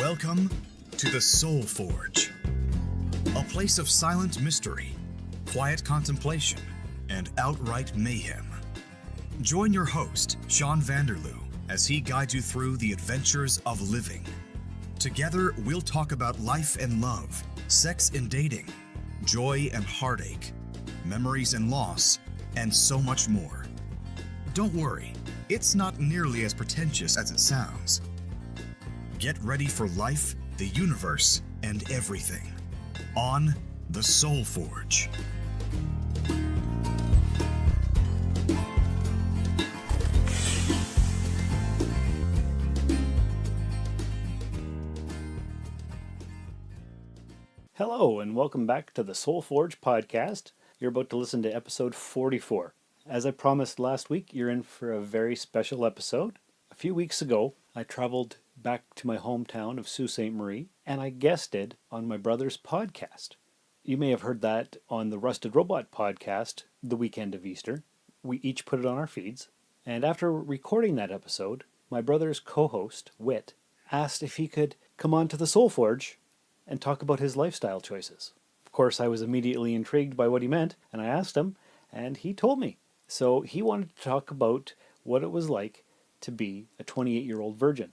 Welcome to the Soul Forge, a place of silent mystery, quiet contemplation, and outright mayhem. Join your host, Sean Vanderloo, as he guides you through the adventures of living. Together, we'll talk about life and love, sex and dating, joy and heartache, memories and loss, and so much more. Don't worry, it's not nearly as pretentious as it sounds. Get ready for life, the universe, and everything on the Soul Forge. Hello, and welcome back to the Soul Forge podcast. You're about to listen to episode 44. As I promised last week, you're in for a very special episode. A few weeks ago, I traveled back to my hometown of Sault Ste. Marie, and I guested on my brother's podcast. You may have heard that on the Rusted Robot podcast, the weekend of Easter. We each put it on our feeds, and after recording that episode, my brother's co-host, Whit, asked if he could come on to the Soul Forge and talk about his lifestyle choices. Of course, I was immediately intrigued by what he meant, and I asked him, and he told me. So he wanted to talk about what it was like to be a 28-year-old virgin.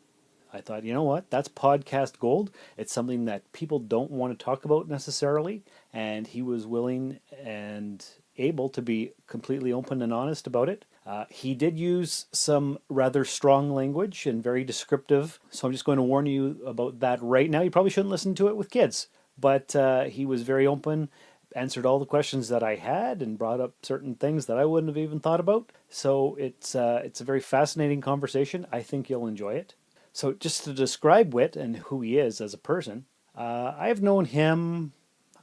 I thought, you know what, that's podcast gold. It's something that people don't want to talk about necessarily, and he was willing and able to be completely open and honest about it. He did use some rather strong language and very descriptive, so I'm just going to warn you about that right now. You probably shouldn't listen to it with kids, but he was very open, answered all the questions that I had, and brought up certain things that I wouldn't have even thought about. So it's a very fascinating conversation. I think you'll enjoy it. So just to describe Whit and who he is as a person, I've known him,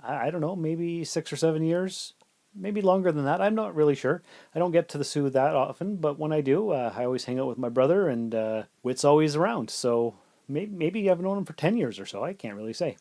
I don't know, maybe 6 or 7 years. Maybe longer than that. I'm not really sure. I don't get to the Sioux that often, but when I do, I always hang out with my brother, and Whit's always around. So maybe I've known him for 10 years or so. I can't really say.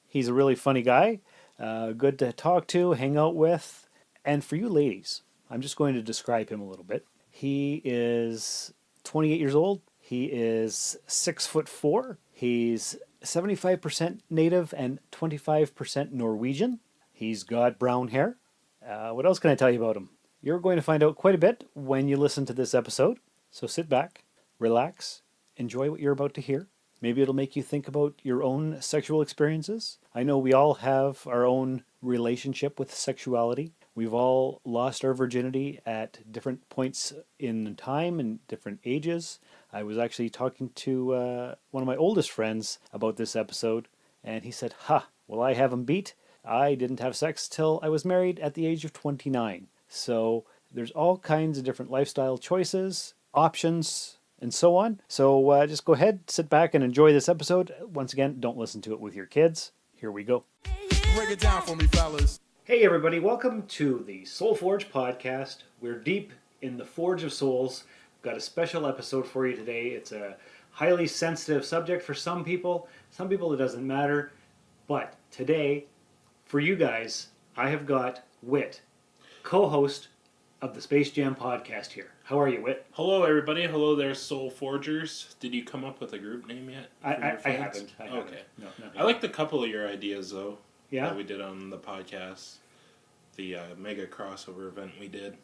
He's a really funny guy, good to talk to, hang out with. And for you ladies, I'm just going to describe him a little bit. He is 28 years old. He is 6'4". He's 75% native and 25% Norwegian. He's got brown hair. What else can I tell you about him? You're going to find out quite a bit when you listen to this episode. So sit back, relax, enjoy what you're about to hear. Maybe it'll make you think about your own sexual experiences. I know we all have our own relationship with sexuality. We've all lost our virginity at different points in time and different ages. I was actually talking to one of my oldest friends about this episode, and he said, well, I have him beat. I didn't have sex till I was married at the age of 29. So there's all kinds of different lifestyle choices, options, and so on. So just go ahead, sit back, and enjoy this episode. Once again, don't listen to it with your kids. Here we go. Break it down for me, fellas. Hey everybody, welcome to the Soul Forge podcast. We're deep in the Forge of Souls. We've got a special episode for you today. It's a highly sensitive subject for some people. Some people it doesn't matter. But today, for you guys, I have got Whit, co-host of the Space Jam podcast here. How are you, Whit? Hello, everybody. Hello there, Soul Forgers. Did you come up with a group name yet? I haven't. Okay. No. I liked a couple of your ideas, though, Yeah? that we did on the podcast. The mega crossover event we did.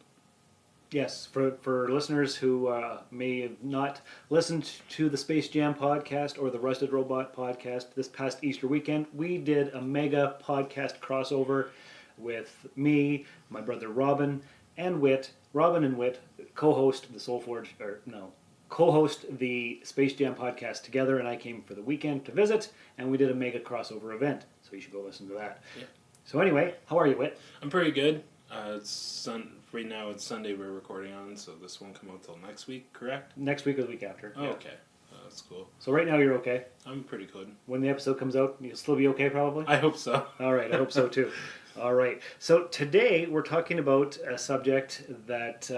Yes, for listeners who may have not listened to the Space Jam podcast or the Rusted Robot podcast this past Easter weekend, we did a mega podcast crossover with me, my brother Robin, and Whit. Robin and Whit co-host the Soul Forge, co-host the Space Jam podcast together, and I came for the weekend to visit, and we did a mega crossover event. So you should go listen to that. Yeah. So anyway, how are you, Whit? I'm pretty good. Right now it's Sunday we're recording on, so this won't come out till next week, correct? Next week or the week after. Oh, Yeah. okay. That's cool. So right now you're okay. I'm pretty good. When the episode comes out, you'll still be okay probably? I hope so. All right, I hope so too. All right. So today we're talking about a subject that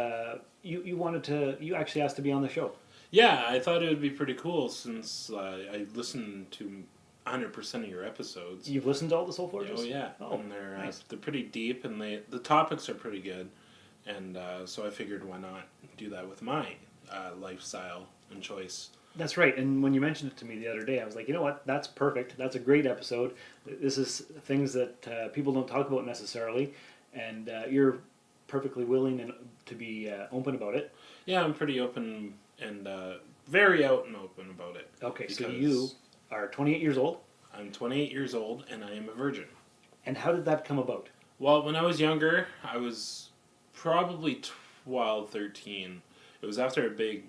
you actually asked to be on the show. Yeah, I thought it would be pretty cool since I listened to 100% of your episodes. You've listened to all the Soul Forges? Oh yeah. Oh, and nice. They're pretty deep, and the topics are pretty good, and so I figured why not do that with my lifestyle and choice. That's right. And when you mentioned it to me the other day, I was like, you know what? That's perfect. That's a great episode. This is things that people don't talk about necessarily, and you're perfectly willing and to be open about it. Yeah, I'm pretty open and very out and open about it. Okay, so because you are 28 years old, I'm 28 years old and I am a virgin. and how did that come about? Well, when I was younger, I was probably 12, 13. It was after a big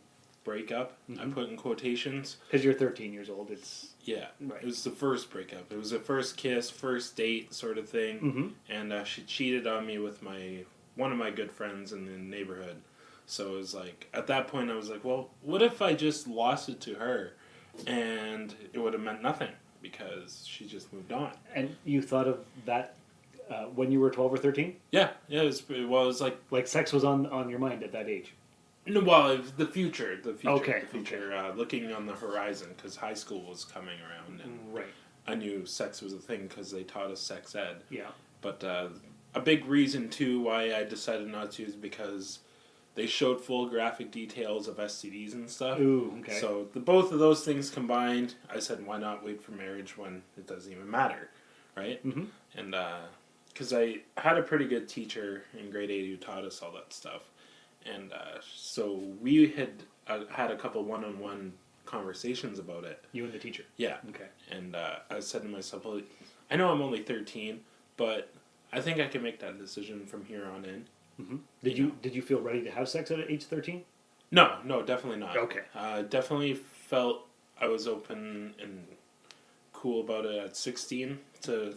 breakup, I put in quotations. Because you're 13 years old. It's Yeah, Right. it was the first breakup. It was a first kiss, first date sort of thing. And she cheated on me with one of my good friends in the neighborhood. So it was like, at that point I was like, well, what if I just lost it to her? And it would have meant nothing because she just moved on. and you thought of that when you were 12 or 13? Yeah, it was like, Like sex was on your mind at that age. no, well, it was the future, Okay, the future, looking on the horizon because high school was coming around and Right. I knew sex was a thing because they taught us sex ed. Yeah. But a big reason too why I decided not to is because they showed full graphic details of STDs and stuff. Ooh, okay. So both of those things combined, I said, why not wait for marriage when it doesn't even matter, right? Mm-hmm. And because I had a pretty good teacher in grade 8 who taught us all that stuff, and so we had had a couple one-on-one conversations about it. You and the teacher. Yeah. Okay. And I said to myself, well, I know I'm only 13, but I think I can make that decision from here on in. Mm-hmm. Did you feel ready to have sex at age 13? No, definitely not. Okay. Definitely felt I was open and cool about it at 16 to,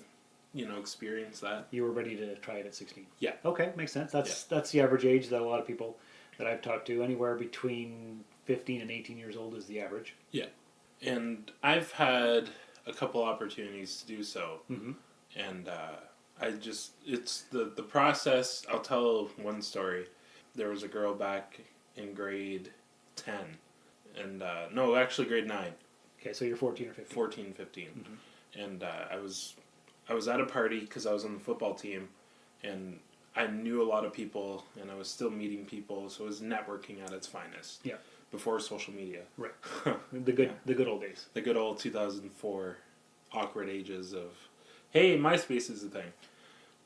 experience that. You were ready to try it at 16. Yeah. Okay, makes sense. That's the average age that a lot of people that I've talked to, anywhere between 15 and 18 years old is the average. Yeah. And I've had a couple opportunities to do so. Mm-hmm. And it's the process. I'll tell one story. There was a girl back in grade 10. And, no, actually grade 9. Okay, so you're 14 or 15. 14, 15. Mm-hmm. And I was at a party because I was on the football team. And I knew a lot of people. And I was still meeting people. So it was networking at its finest. Yeah. Before social media. Right. The good old days. The good old 2004 awkward ages of, hey, MySpace is a thing.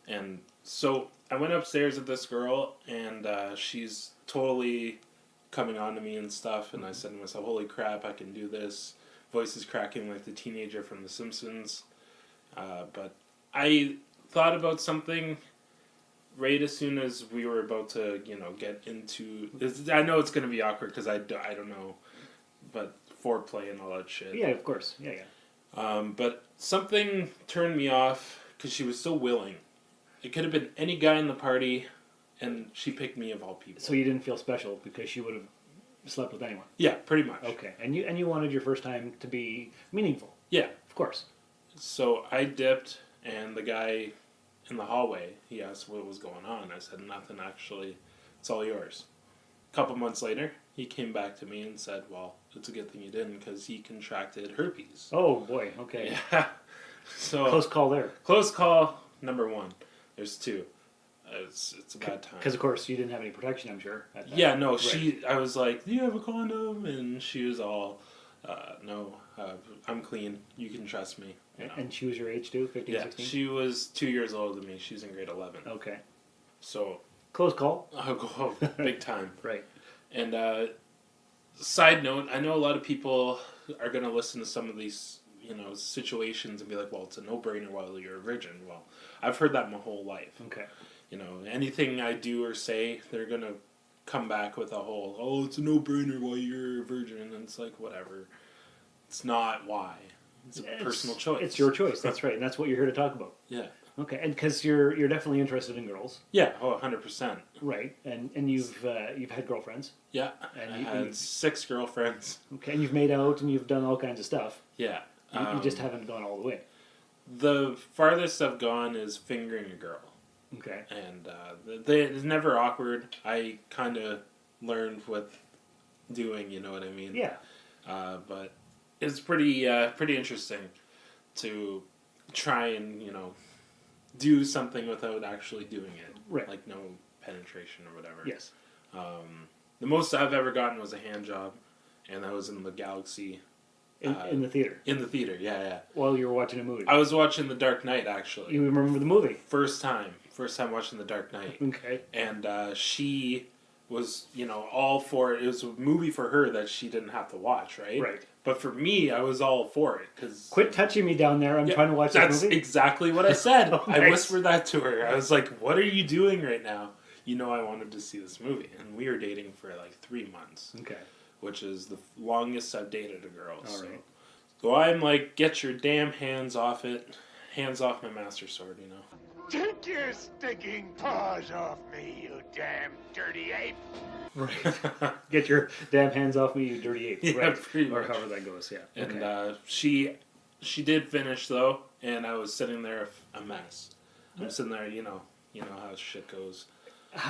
And so I went upstairs with this girl, and she's totally coming on to me and stuff, and I said to myself, holy crap, I can do this. Voice is cracking like the teenager from The Simpsons. But I thought about something right as soon as we were about to, get into... I know it's going to be awkward because I don't know, but foreplay and all that shit. Yeah, of course. Yeah. But something turned me off because she was so willing. It could have been any guy in the party, and she picked me of all people. So you didn't feel special because she would have slept with anyone? Yeah, pretty much. Okay, and you wanted your first time to be meaningful? Yeah. Of course. So I dipped, and the guy in the hallway, he asked what was going on. I said, nothing, actually. It's all yours. A couple months later, he came back to me and said, well, it's a good thing you didn't because he contracted herpes. Oh, boy, okay. Yeah. So Close call there. Close call, number 1. There's 2. It's a bad time. Because, of course, you didn't have any protection, I'm sure. At that. Yeah, no, Right. I was like, do you have a condom? And she was all, no, I'm clean. You can trust me. And she was your age, too? 15, Yeah, 16? she was 2 years older than me. She's in grade 11. Okay. So, Close call. I'll go big time. Right. And side note, I know a lot of people are going to listen to some of these, situations and be like, well, it's a no-brainer while you're a virgin. Well, I've heard that my whole life. Okay. Anything I do or say, they're going to come back with a whole, oh, it's a no-brainer while you're a virgin. And it's like, whatever. It's not why. It's a personal choice. It's your choice, that's right. And that's what you're here to talk about. Yeah. Okay, and because you're definitely interested in girls. Yeah, 100%. Right, and you've had girlfriends. Yeah, And I you- had 6 girlfriends. Okay, and you've made out and you've done all kinds of stuff. Yeah. You just haven't gone all the way. The farthest I've gone is fingering a girl. Okay. And it's never awkward. I kind of learned with doing, you know what I mean? Yeah. But it's pretty interesting to try and, do something without actually doing it. Right. Like no penetration or whatever. Yes. The most I've ever gotten was a hand job. and that was in the Galaxy. In the theater. In the theater, yeah. While you were watching a movie. I was watching The Dark Knight, actually. You remember the movie? First time watching The Dark Knight. Okay. And she was, all for it. It was a movie for her that she didn't have to watch, right? Right. But for me, I was all for it. Quit touching me down there. I'm trying to watch this movie. That's exactly what I said. Oh, I nice. whispered that to her. I was like, what are you doing right now? I wanted to see this movie. And we were dating for like 3 months. Okay. Which is the longest I've dated a girl. All right. So I'm like, get your damn hands off it. Hands off my master sword, Take your stinking paws off me, you damn dirty ape! Right. Get your damn hands off me, you dirty ape. Yeah, right. pretty Or much. however that goes, yeah. And Okay. she did finish, though, and I was sitting there a mess. I'm sitting there, you know how shit goes.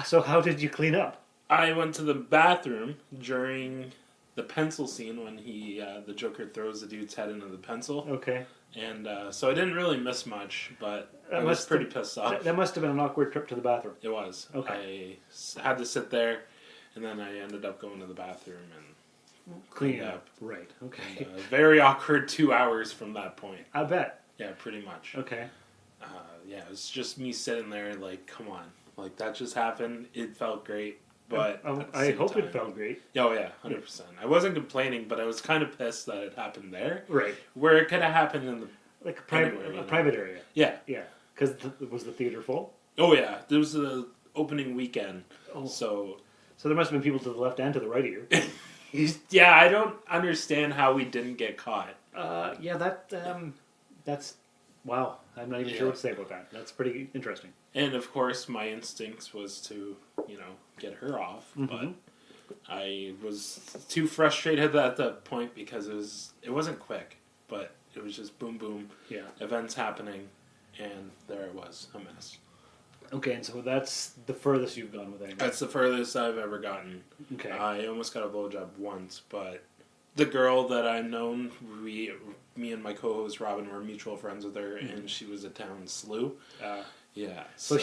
So how did you clean up? I went to the bathroom during the pencil scene when the Joker throws the dude's head into the pencil. Okay. And so I didn't really miss much, but I was must pretty have- pissed off. That must have been an awkward trip to the bathroom. It was. Okay. I had to sit there, and then I ended up going to the bathroom and Clean cleaned up. Right. Okay. very awkward 2 hours from that point. I bet. Yeah, pretty much. Okay. Yeah, it was just me sitting there like, come on. Like, that just happened. It felt great, but at the I same hope time- it felt great. Oh, yeah, 100%. I wasn't complaining, but I was kind of pissed that it happened there. Right. Where it could have happened in the... Like a private, Anywhere, private area. Yeah. Yeah. Because was the theater full? Oh, yeah. There was the opening weekend. Oh. So... So there must have been people to the left and to the right of you. Yeah, I don't understand how we didn't get caught. Yeah, that's wow. I'm not even sure what to say about that. That's pretty interesting. And of course, my instincts was to, get her off. But I was too frustrated at that point because it wasn't quick, but it was just boom, boom, Yeah. events happening, and there it was, a mess. Okay, and so that's the furthest you've gone with anyone. That's the furthest I've ever gotten. Okay. I almost got a blowjob once, but the girl that I've known, me and my co-host Robin were mutual friends with her, and she was a town slew. Yeah. So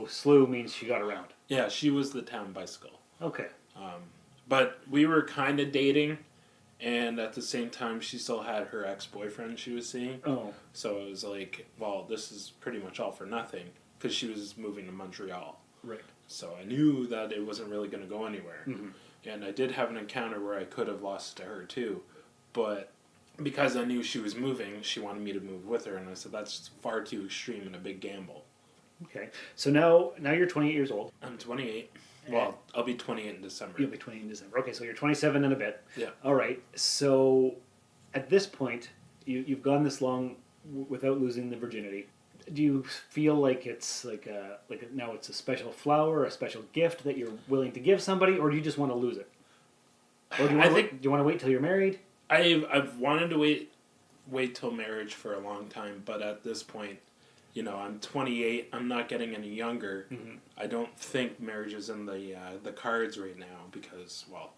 slew means she got around. Yeah, she was the town bicycle. Okay. But we were kind of dating, and at the same time, she still had her ex-boyfriend she was seeing. Oh. So it was like, well, this is pretty much all for nothing, because she was moving to Montreal. Right. So I knew that it wasn't really going to go anywhere. Mm-hmm. And I did have an encounter where I could have lost it to her too. But because I knew she was moving, she wanted me to move with her. And I said, that's far too extreme and a big gamble. Okay. So now you're 28 years old. I'm 28. Well, I'll be 28 in December. You'll be 28 in December. Okay, so you're 27 and a bit. Yeah. All right. So at this point, you've gone this long without losing the virginity. Do you feel like it's now it's a special flower, a special gift that you're willing to give somebody, or do you just want to lose it? Or do you want to wait till you're married? I've wanted to wait till marriage for a long time, but at this point, I'm 28. I'm not getting any younger. Mm-hmm. I don't think marriage is in the cards right now because, well,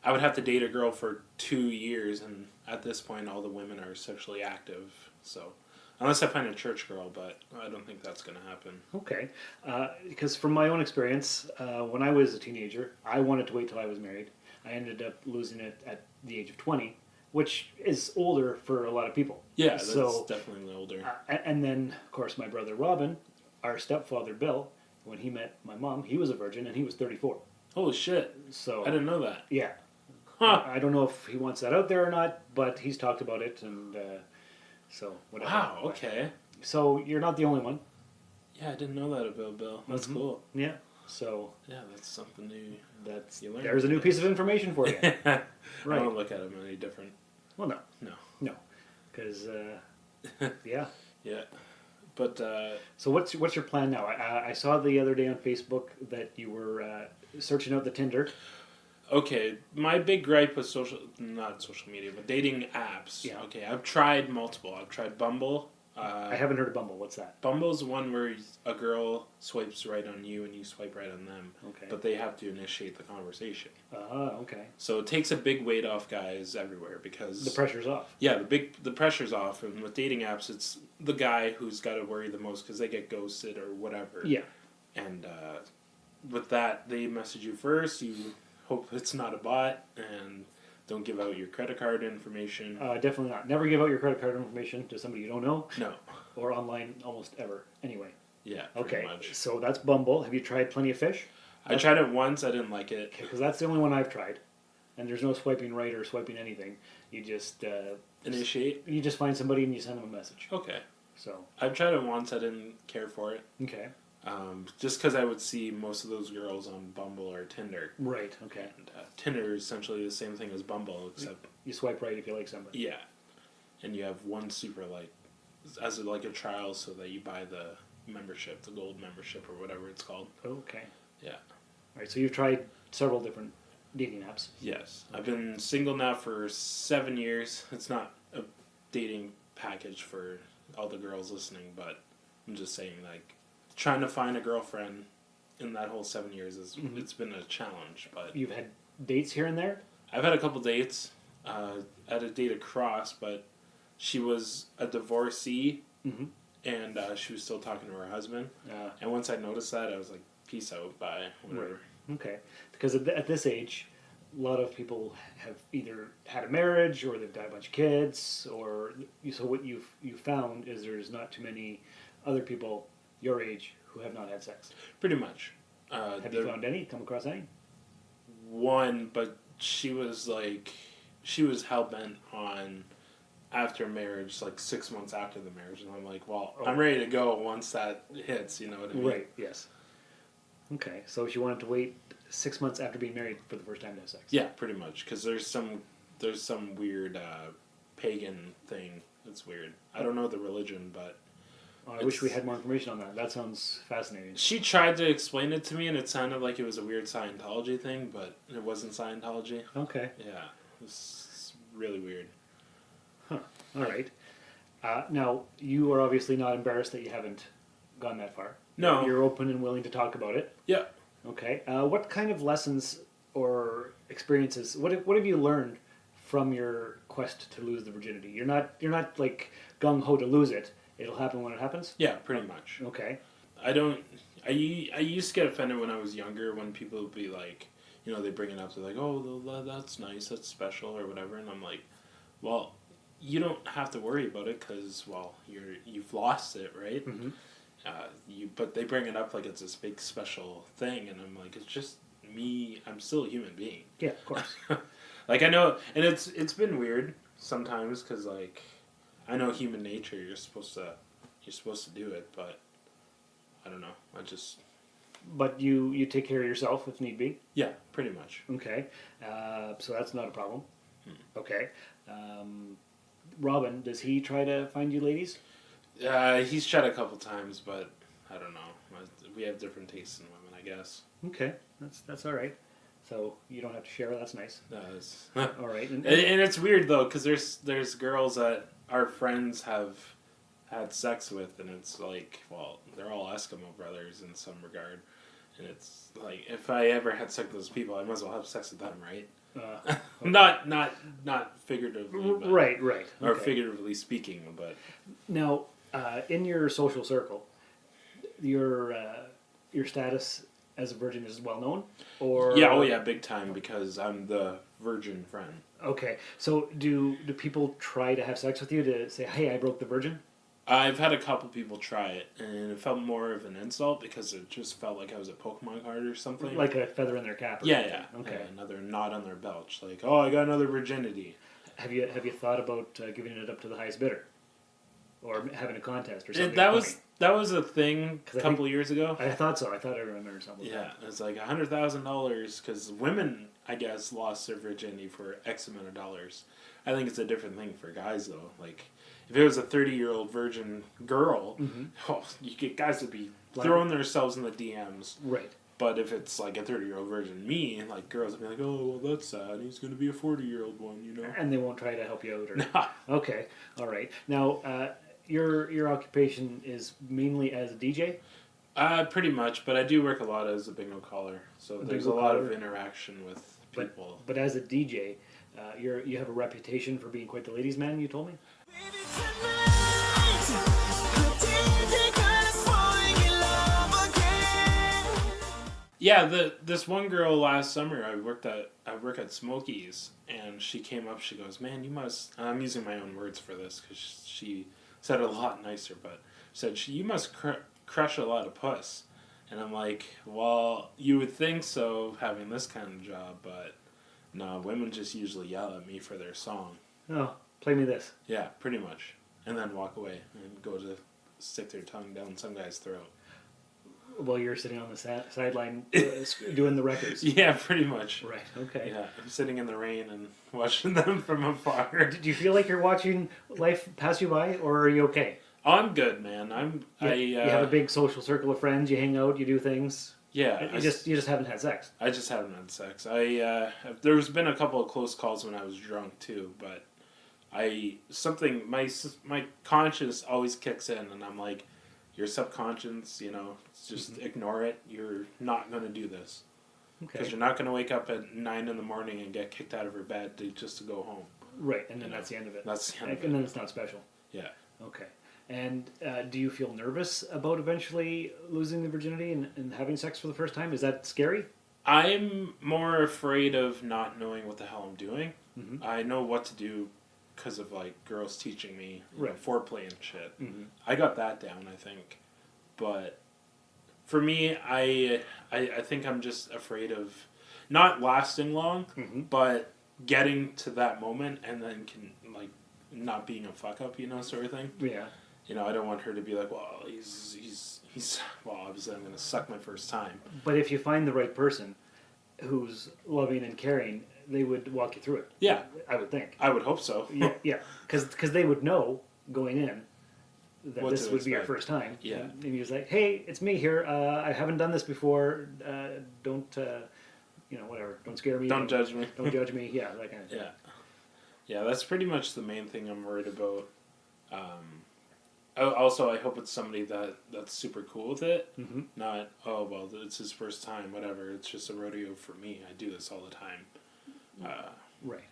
I would have to date a girl for 2 years, and at this point, all the women are sexually active. So, unless I find a church girl, but I don't think that's going to happen. Okay, because from my own experience, when I was a teenager, I wanted to wait till I was married. I ended up losing it at the age of 20, which is older for a lot of people. Yeah, that's So, definitely older. and then, of course, my brother Robin, our stepfather Bill, when he met my mom, he was a virgin and he was 34. Holy shit! So I didn't know that. yeah, Huh? I don't know if he wants that out there or not, but he's talked about it, and so whatever. Wow. Okay. So you're not the only one. Yeah, I didn't know that about Bill. That's cool. Yeah. So Yeah, that's something new. You learn. there's a new piece of information for you. I Right. don't look at him any different. Well, no, No. because yeah. Yeah. But So what's your plan now? I saw the other day on Facebook that you were searching out the Tinder. okay, my big gripe with not social media, but dating apps. Yeah. Okay, I've tried multiple. I've tried Bumble. I haven't heard of Bumble. What's that? Bumble's one where a girl swipes right on you and you swipe right on them. Okay. But they have to initiate the conversation. Okay. So it takes a big weight off guys everywhere because The pressure's off. Yeah, the pressure's off, and with dating apps, it's the guy who's got to worry the most because they get ghosted or whatever. Yeah. And with that, they message you first. You hope it's not a bot, and don't give out your credit card information. Definitely not. Never give out your credit card information to somebody you don't know. No. Or online almost ever. Anyway. Yeah, Okay, pretty much. so that's Bumble. Have you tried Plenty of Fish? I tried it once. I didn't like it. Because that's the only one I've tried. And there's no swiping right or swiping anything. You just... Initiate? You just find somebody and you send them a message. Okay. So... I've tried it once. I didn't care for it. Okay. Just because I would see most of those girls on Bumble or Tinder. Right, okay. And, Tinder is essentially the same thing as Bumble, except... You swipe right if you like somebody. Yeah. And you have one super, like, as like a trial so that you buy the membership, the gold membership or whatever it's called. Okay. Yeah. All right, so you've tried several different dating apps. Yes. I've been single now for 7 years. It's not a dating package for all the girls listening, but I'm just saying, like, trying to find a girlfriend in that whole 7 years it's been a challenge. But You've had dates here and there? I've had a couple dates. I had a date across, but she was a divorcee, and she was still talking to her husband. And once I noticed that, I was like, peace out, bye, whatever. Right. Okay. Because at this age, a lot of people have either had a marriage or they've got a bunch of kids, or so what you've found is there's not too many other people your age who have not had sex. Pretty much. Have you found any? Come across any? One, but she was hell-bent on after marriage, like 6 months after the marriage, and I'm like, well, I'm ready to go once that hits, you know what I mean? Right, yes. Okay, so she wanted to wait 6 months after being married for the first time to have sex. Yeah, pretty much, because there's some weird pagan thing that's weird. I don't know the religion, but... I wish we had more information on that. That sounds fascinating. She tried to explain it to me, and it sounded like it was a weird Scientology thing, but it wasn't Scientology. Okay. Yeah, it's really weird. Huh. All right. Now, you are obviously not embarrassed that you haven't gone that far. No. You're open and willing to talk about it. Yeah. Okay. What kind of lessons or experiences? What have you learned from your quest to lose the virginity? You're not like gung ho to lose it. It'll happen when it happens. Yeah, pretty much. Okay. I used to get offended when I was younger when people would be like, you know, they bring it up. They're like, oh, that's nice, that's special, or whatever. And I'm like, well, you don't have to worry about it because, well, you've lost it, right? Mm-hmm. But they bring it up like it's this big special thing, and I'm like, it's just me. I'm still a human being. Yeah, of course. Like I know, and it's been weird sometimes because like I know human nature. You're supposed to do it, but I don't know. But you take care of yourself if need be. Yeah, pretty much. Okay. So that's not a problem. Okay. Robin, does he try to find you ladies? He's tried a couple times, but I don't know. We have different tastes in women, I guess. Okay, that's all right. So you don't have to share. That's nice. All right. And it's weird though, because there's girls that our friends have had sex with, and it's like, well, they're all Eskimo brothers in some regard, and it's like if I ever had sex with those people, I might as well have sex with them, right? Okay. Not figuratively, but, right. or Okay. figuratively speaking, but Now, in your social circle, your status as a virgin is well known, or yeah, big time, because I'm the virgin friend. Okay, so do people try to have sex with you to say, "Hey, I broke the virgin"? I've had a couple people try it, and it felt more of an insult because it just felt like I was a Pokemon card or something. Like a feather in their cap. Or Yeah. Okay. Yeah, another knot on their belt. Like, oh, I got another virginity. Have you thought about giving it up to the highest bidder, or having a contest or something? That was a thing a couple years ago. I thought so. I thought I remembered something. Yeah, it's like $100,000 because women, I guess, lost their virginity for X amount of dollars. I think it's a different thing for guys though. Like, if it was a 30-year-old virgin girl, guys would be throwing themselves in the DMs. Right. But if it's like a 30-year-old virgin me, like girls would be like, oh, well, that's sad. He's going to be a 40-year-old one, you know. And they won't try to help you out. Or... Nah. Okay. All right. Now, your occupation is mainly as a DJ? Pretty much, but I do work a lot as a bingo caller, so there's a lot of interaction with people. But as a DJ, you have a reputation for being quite the ladies' man, you told me? Yeah, this one girl last summer I work at Smokies, and she came up. She goes, "Man, you must." I'm using my own words for this because she said it a lot nicer, but said you must crush a lot of puss, and I'm like, well, you would think so having this kind of job, but no, women just usually yell at me for their song. Oh, play me this. Yeah, pretty much, and then walk away and go to stick their tongue down some guy's throat. While you're sitting on the sideline doing the records. Yeah, pretty much. Right. Okay. Yeah, I'm sitting in the rain and watching them from afar. Do you feel like you're watching life pass you by, or are you okay? Oh, I'm good, man. You have a big social circle of friends. You hang out. You do things. Yeah. You just haven't had sex. I just haven't had sex. There's been a couple of close calls when I was drunk too, but my conscience always kicks in, and I'm like, your subconscious, just ignore it. You're not going to do this. Okay. Because you're not going to wake up at 9 in the morning and get kicked out of your bed just to go home. Right, and then that's the end of it. That's the end of it. And then it's not special. Yeah. Okay. And do you feel nervous about eventually losing the virginity and having sex for the first time? Is that scary? I'm more afraid of not knowing what the hell I'm doing. Mm-hmm. I know what to do because of girls teaching me foreplay and shit. Mm-hmm. I got that down, I think. But for me, I think I'm just afraid of not lasting long, but getting to that moment and then not being a fuck up, sort of thing. Yeah. I don't want her to be like, well, he's well, obviously I'm going to suck my first time. But if you find the right person who's loving and caring, they would walk you through it. Yeah. I would think. I would hope so. Yeah. Because they would know going in that What this to would be your expect. first time. Yeah. And you're just like, hey, it's me here. I haven't done this before. Don't, whatever. Don't scare me. Don't judge me. Don't judge me. Yeah, that kind of thing. Yeah, that's pretty much the main thing I'm worried about. Also, I hope it's somebody that's super cool with it. Mm-hmm. Not, it's his first time, whatever. It's just a rodeo for me. I do this all the time. Right.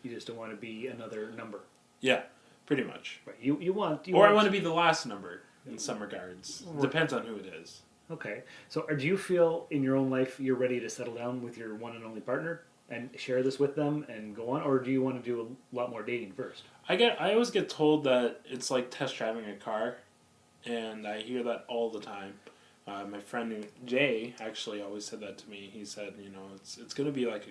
You just don't want to be another number. Yeah, pretty much. Right. You want. I want to be the last number in some regards. Right. Depends on who it is. Okay. So, do you feel in your own life you're ready to settle down with your one and only partner and share this with them and go on, or do you want to do a lot more dating first? I always get told that it's like test driving a car, and I hear that all the time. My friend Jay actually always said that to me. He said, it's going to be like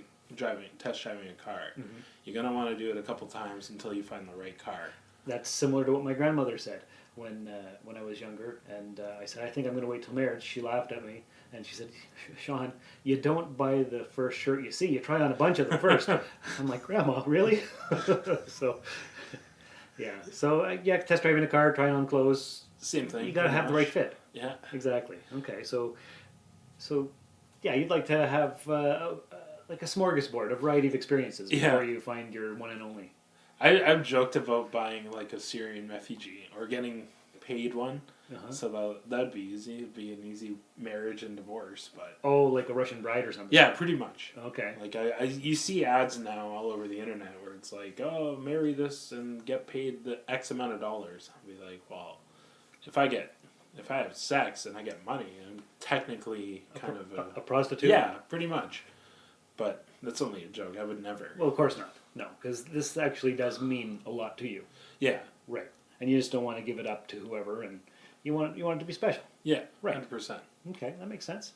test driving a car. Mm-hmm. You're going to want to do it a couple times until you find the right car. That's similar to what my grandmother said when I was younger, and I said, I think I'm going to wait till marriage. She laughed at me, and she said, Sean, you don't buy the first shirt you see. You try on a bunch of them first. I'm like, Grandma, really? So, yeah. So, test driving a car, trying on clothes. Same thing. You got to have the right fit. Yeah. Exactly. Okay. So, yeah, you'd like to have like a smorgasbord, a variety of experiences before you find your one and only. I've joked about buying like a Syrian refugee or getting paid one. Uh-huh. So that'd be easy. It'd be an easy marriage and divorce, but like a Russian bride or something. yeah, pretty much. Okay. Like you see ads now all over the internet where it's like, oh, marry this and get paid the X amount of dollars. I'll be like, well, if I have sex and I get money, I'm technically kind of a prostitute. Yeah, pretty much. But that's only a joke. I would never. Well, of course not. No, because this actually does mean a lot to you. Yeah. Right. And you just don't want to give it up to whoever, and you want it to be special. Yeah. Right. 100%. Okay, that makes sense.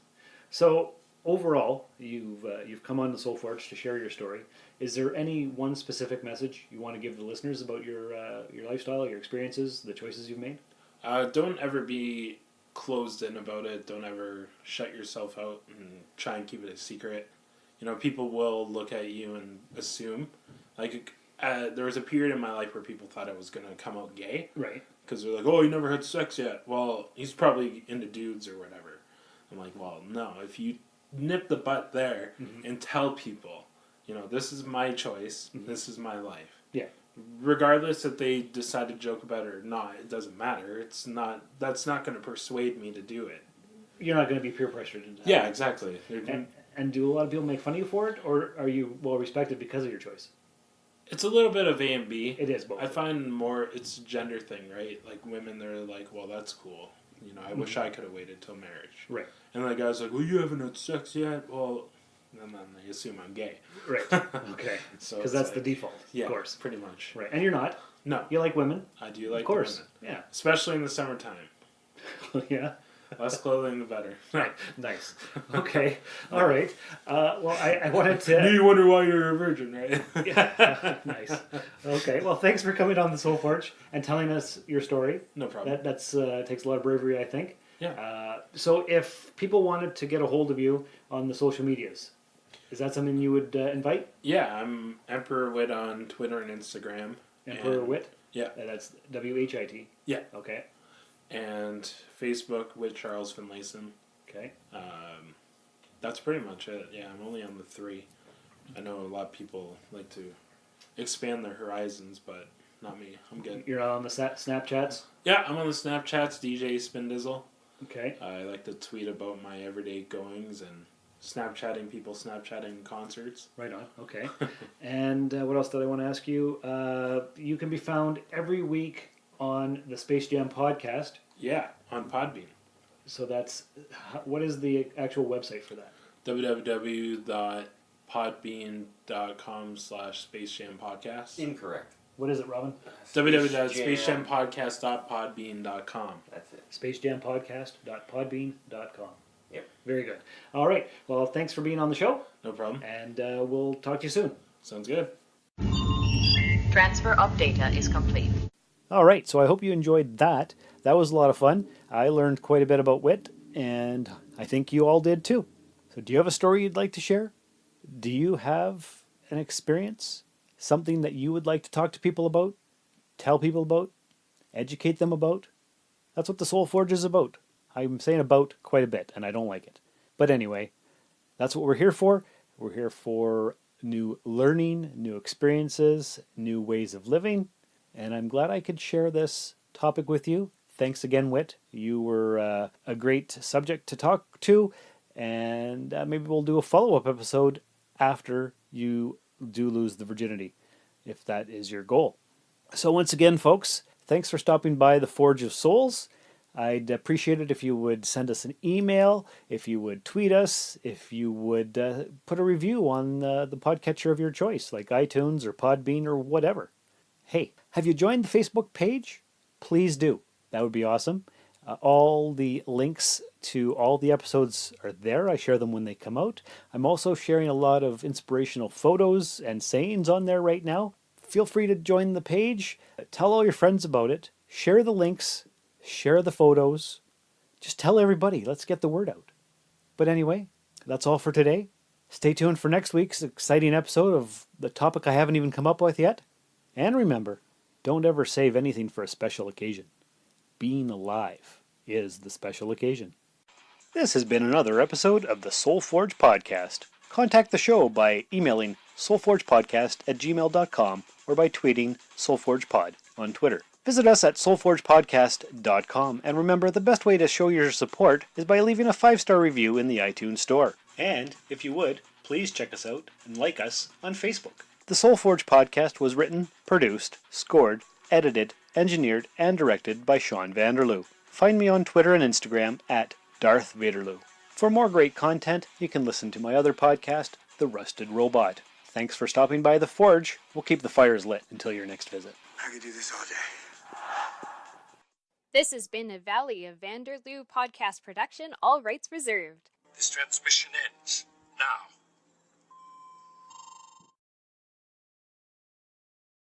So overall, you've come on the Soul Forge to share your story. Is there any one specific message you want to give the listeners about your lifestyle, your experiences, the choices you've made? Don't ever be closed in about it. Don't ever shut yourself out and try and keep it a secret. People will look at you and assume. Like, there was a period in my life where people thought I was going to come out gay. Right. Because they're like, oh, you never had sex yet. Well, he's probably into dudes or whatever. I'm like, well, no. If you nip the butt there and tell people, this is my choice. This is my life. Yeah. Regardless if they decide to joke about it or not, it doesn't matter. That's not going to persuade me to do it. You're not going to be peer pressured into that. Yeah, exactly. And do a lot of people make fun of you for it, or are you well respected because of your choice? It's a little bit of A and B. It is both. I find more it's a gender thing, right? Like women, they're like, well, that's cool. You know, I wish I could have waited till marriage. Right. And the guy's like, well, you haven't had sex yet. Well, and then they assume I'm gay. Right. Okay. So Because it's that's like- the default, Yeah, of course. pretty much. Right. And you're not. No, You like women. I do like Of course. women. Yeah. Especially in the summertime. Yeah. Less clothing, the better. Right. Nice. Okay. All right. Well, I wanted to... You wonder why you're a virgin, right? Yeah. Nice. Okay. Well, thanks for coming on the Soul Forge and telling us your story. No problem. That's takes a lot of bravery, I think. Yeah. So if people wanted to get a hold of you on the social medias, is that something you would invite? Yeah, I'm Emperor Whit on Twitter and Instagram. Emperor And- Whit? Yeah. That's WHIT. Yeah. Okay. And Facebook with Charles Finlayson. Okay. That's pretty much it. Yeah, I'm only on the 3. I know a lot of people like to expand their horizons, but not me. I'm good. You're not on the Snapchats? Yeah, I'm on the Snapchats, DJ Spindizzle. Okay. I like to tweet about my everyday goings and Snapchatting people, Snapchatting concerts. Right on. Okay. And what else did I want to ask you? You can be found every week on the Space Jam podcast. Yeah, on Podbean. So that's... What is the actual website for that? www.podbean.com/spacejam-podcast. Incorrect. What is it, Robin? www.spacejampodcast.podbean.com. That's it. spacejampodcast.podbean.com. Yep. Very good. All right. Well, thanks for being on the show, No problem. and we'll talk to you soon. Sounds good. Transfer of data is complete. All right. So I hope you enjoyed that. That was a lot of fun. I learned quite a bit about Whit, and I think you all did too. So do you have a story you'd like to share? Do you have an experience? Something that you would like to talk to people about? Tell people about? Educate them about? That's what the Soul Forge is about. I'm saying about quite a bit, and I don't like it. But anyway, that's what we're here for. We're here for new learning, new experiences, new ways of living, and I'm glad I could share this topic with you. Thanks again, Whit. You were a great subject to talk to, and maybe we'll do a follow-up episode after you do lose the virginity, if that is your goal. So once again, folks, thanks for stopping by the Forge of Souls. I'd appreciate it if you would send us an email, if you would tweet us, if you would put a review on the podcatcher of your choice, like iTunes or Podbean or whatever. Hey, have you joined the Facebook page? Please do. That would be awesome. All the links to all the episodes are there. I share them when they come out. I'm also sharing a lot of inspirational photos and sayings on there right now. Feel free to join the page. Tell all your friends about it. Share the links. Share the photos. Just tell everybody. Let's get the word out. But anyway, that's all for today. Stay tuned for next week's exciting episode of the topic I haven't even come up with yet. And remember, don't ever save anything for a special occasion. Being alive is the special occasion. This has been another episode of the Soul Forge Podcast. Contact the show by emailing soulforgepodcast@gmail.com or by tweeting soulforgepod on Twitter. Visit us at soulforgepodcast.com, and remember, the best way to show your support is by leaving a 5-star review in the iTunes Store. And, if you would, please check us out and like us on Facebook. The Soul Forge Podcast was written, produced, scored, edited, engineered, and directed by Sean Vanderloo. Find me on Twitter and Instagram at Darth Vaderloo. For more great content, you can listen to my other podcast, The Rusted Robot. Thanks for stopping by the Forge. We'll keep the fires lit until your next visit. I could do this all day. This has been a Valley of Vanderloo podcast production, all rights reserved. This transmission ends now.